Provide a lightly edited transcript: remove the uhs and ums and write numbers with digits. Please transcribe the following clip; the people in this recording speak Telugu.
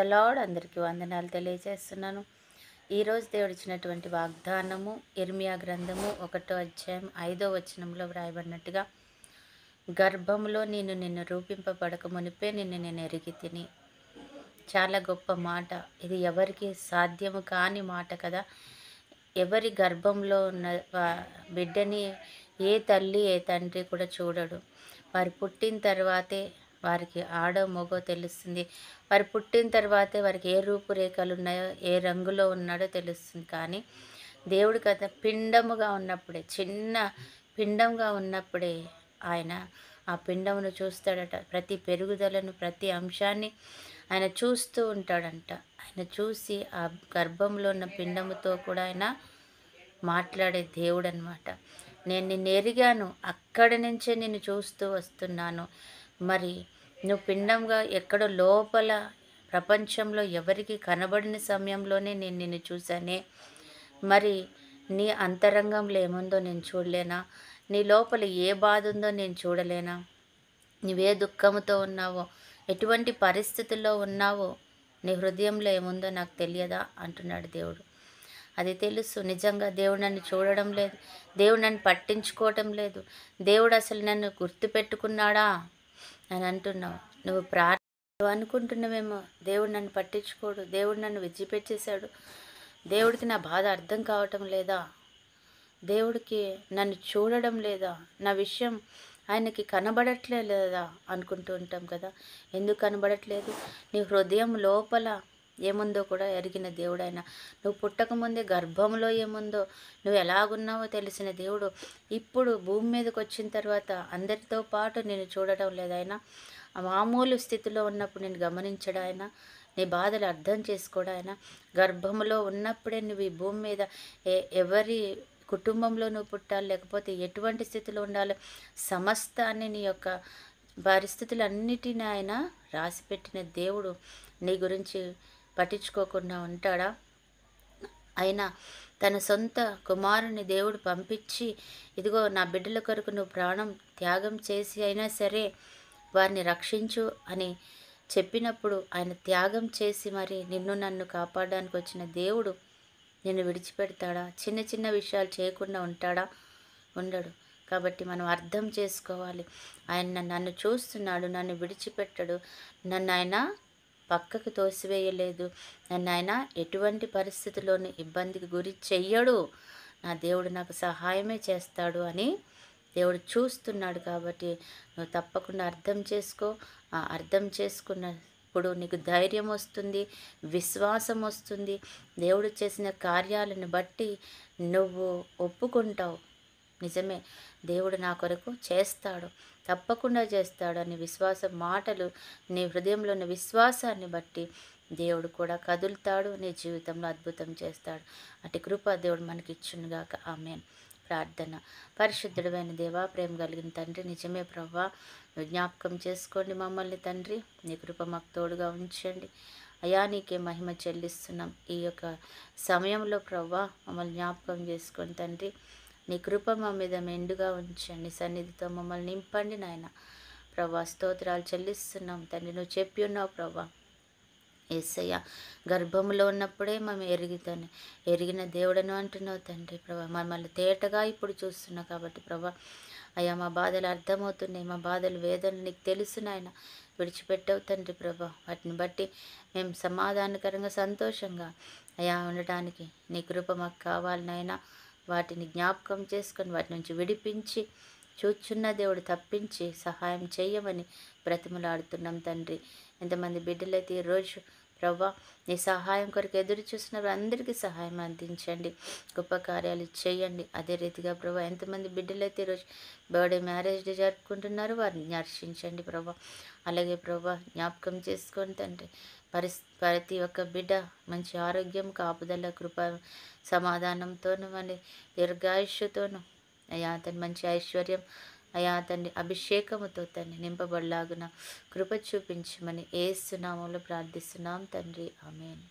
The lord. అందరికీ వందనాలు తెలియజేస్తున్నాను. ఈరోజు దేవుడు ఇచ్చినటువంటి వాగ్దానము ఇర్మియా గ్రంథము 1వ అధ్యాయం 5వ వచనంలో వ్రాయబడినట్టుగా, గర్భంలో నిన్ను రూపింపబడక మునిపే నేను ఎరిగి తిని. చాలా గొప్ప మాట ఇది. ఎవరికి సాధ్యము కాని మాట కదా. ఎవరి గర్భంలో ఉన్న బిడ్డని ఏ తల్లి ఏ తండ్రి కూడా చూడడు. వారు పుట్టిన తర్వాతే వారికి ఆడో మగో తెలుస్తుంది. వారు పుట్టిన తర్వాతే వారికి ఏ రూపురేఖలు ఉన్నాయో, ఏ రంగులో ఉన్నాడో తెలుస్తుంది. కానీ దేవుడు కదా పిండముగా ఉన్నప్పుడే, చిన్న పిండంగా ఉన్నప్పుడే ఆయన ఆ పిండమును చూస్తాడట. ప్రతి పెరుగుదలను, ప్రతి అంశాన్ని ఆయన చూస్తూ ఉంటాడంట. ఆయన చూసి ఆ గర్భంలో ఉన్న పిండముతో కూడా ఆయన మాట్లాడే దేవుడు అనమాట. నేను నిన్ను ఎరిగాను, అక్కడి నుంచే నిన్ను చూస్తూ వస్తున్నాను. మరి నువ్వు పిండంగా ఎక్కడో లోపల ప్రపంచంలో ఎవరికి కనబడిన సమయంలోనే నేను నిన్ను చూశానే. మరి నీ అంతరంగంలో ఏముందో నేను చూడలేనా? నీ లోపల ఏ బాధ ఉందో నేను చూడలేనా? నువ్వే దుఃఖముతో ఉన్నావో, ఎటువంటి పరిస్థితుల్లో ఉన్నావో, నీ హృదయంలో ఏముందో నాకు తెలియదా అంటున్నాడు దేవుడు. అది తెలుసు. నిజంగా దేవుడు నన్ను చూడడం లేదు, దేవుడు నన్ను పట్టించుకోవటం లేదు, దేవుడు అసలు నన్ను గుర్తుపెట్టుకున్నాడా అని అంటున్నావు. నువ్వు అనుకుంటున్నావేమో దేవుడు నన్ను పట్టించుకోడు, దేవుడు నన్ను విడిచిపెట్టేశాడు, దేవుడికి నా బాధ అర్థం కావటం లేదా, దేవుడికి నన్ను చూడడం లేదా, నా విషయం ఆయనకి కనబడట్లే లేదా అనుకుంటూ ఉంటాం కదా. ఎందుకు కనబడట్లేదు? నీ హృదయం లోపల ఏముందో కూడా ఎరిగిన దేవుడు ఆయన. నువ్వు పుట్టకముందే గర్భంలో ఏముందో, నువ్వు ఎలాగున్నావో తెలిసిన దేవుడు ఇప్పుడు భూమి మీదకి వచ్చిన తర్వాత అందరితో పాటు నేను చూడటం లేదు. ఆయన మామూలు స్థితిలో ఉన్నప్పుడు నేను గమనించడం ఆయన, నీ బాధలు అర్థం చేసుకోవడం ఆయన. గర్భంలో ఉన్నప్పుడే నువ్వు ఈ భూమి మీద ఎవరి కుటుంబంలో నువ్వు పుట్టాలి, లేకపోతే ఎటువంటి స్థితిలో ఉండాలి, సమస్తాన్ని నీ యొక్క పరిస్థితులన్నిటిని ఆయన రాసిపెట్టిన దేవుడు నీ గురించి పట్టించుకోకుండా ఉంటాడా? అయినా తన సొంత కుమారుని దేవుడు పంపించి, ఇదిగో నా బిడ్డల కొరకు నువ్వు ప్రాణం త్యాగం చేసి అయినా సరే వారిని రక్షించు అని చెప్పినప్పుడు ఆయన త్యాగం చేసి మరి నిన్ను నన్ను కాపాడడానికి వచ్చిన దేవుడు నిన్ను విడిచిపెడతాడా? చిన్న చిన్న విషయాలు చేయకుండా ఉంటాడా? ఉండడు. కాబట్టి మనం అర్థం చేసుకోవాలి. ఆయన నన్ను చూస్తున్నాడు, నన్ను విడిచిపెట్టడు, నన్ను ఆయన పక్కకు తోసివేయలేదు, నన్ను ఆయన ఎటువంటి పరిస్థితుల్లోనూ ఇబ్బందికి గురి చెయ్యడు, నా దేవుడు నాకు సహాయమే చేస్తాడు అని దేవుడు చూస్తున్నాడు. కాబట్టి నువ్వు తప్పకుండా అర్థం చేసుకో. ఆ అర్థం చేసుకున్నప్పుడు నీకు ధైర్యం వస్తుంది, విశ్వాసం వస్తుంది. దేవుడు చేసిన కార్యాలను బట్టి నువ్వు ఒప్పుకుంటావు. నిజమే, దేవుడు నా కొరకు చేస్తాడు, తప్పకుండా చేస్తాడు అని విశ్వాస మాటలు నీ హృదయంలో ఉన్న విశ్వాసాన్ని బట్టి దేవుడు కూడా కదులుతాడు, నీ జీవితంలో అద్భుతం చేస్తాడు. అటు కృప దేవుడు మనకి ఇచ్చునుగాక. ఆమేన్. ప్రార్థన. పరిశుద్ధుడైన దేవా, ప్రేమ కలిగిన తండ్రి, నిజమే ప్రభువా, జ్ఞాపకం చేసుకోండి మమ్మల్ని తండ్రి. నీ కృప మాకు తోడుగా ఉంచండి అయా. నీకే మహిమ చెల్లిస్తున్నాం ఈ యొక్క సమయంలో ప్రభువా. మమ్మల్ని జ్ఞాపకం చేసుకోండి తండ్రి. నీ కృప మా మీద మెండుగా ఉంచండి, సన్నిధితో మమ్మల్ని నింపండి నాయన. ప్రభా స్తోత్రాలు చెల్లిస్తున్నాం తండ్రి. నువ్వు చెప్పి ఉన్నావు ప్రభా, యేసయ్య గర్భంలో ఉన్నప్పుడే మేము ఎరిగిన దేవుడను అంటున్నావు తండ్రి. ప్రభా మమ్మల్ని తేటగా ఇప్పుడు చూస్తున్నావు కాబట్టి ప్రభా అయ్యా, మా బాధలు అర్థమవుతున్నాయి, మా బాధలు వేదనలు నీకు తెలుసు నాయన. విడిచిపెట్టవు తండ్రి ప్రభా. వాటిని బట్టి మేము సమాధానకరంగా సంతోషంగా అయా ఉండటానికి నీ కృప మాకు కావాలి నాయన. వాటిని జ్ఞాపకం చేసుకొని వాటి నుంచి విడిపించి చూచున్న దేవుడు తప్పించి సహాయం చేయమని బ్రతిమలాడుతున్నాం తండ్రి. ఎంతమంది బిడ్డలైతే ఈరోజు ప్రభా నీ సహాయం కొరకు ఎదురు చూసిన అందరికీ సహాయం అందించండి, గొప్ప కార్యాలు చేయండి. అదే రీతిగా ప్రభా ఎంతమంది బిడ్డలైతే ఈరోజు బర్త్డే మ్యారేజ్ డే జరుపుకుంటున్నారు, వారిని దర్శించండి ప్రభా. అలాగే ప్రభా జ్ఞాపకం చేసుకొని తండ్రి ప్రతి ఒక్క బిడ్డ మంచి ఆరోగ్యం, కాపుదల, కృప, సమాధానంతోనూ మళ్ళీ దీర్ఘాయుష్యుతోనూ అయా అతని మంచి ఐశ్వర్యం అయా తండ్రి అభిషేకముతో తండ్రి నింపబడలాగున కృప చూపించమని యేసు నామములో ప్రార్థిస్తున్నాం తండ్రి. ఆమేన్.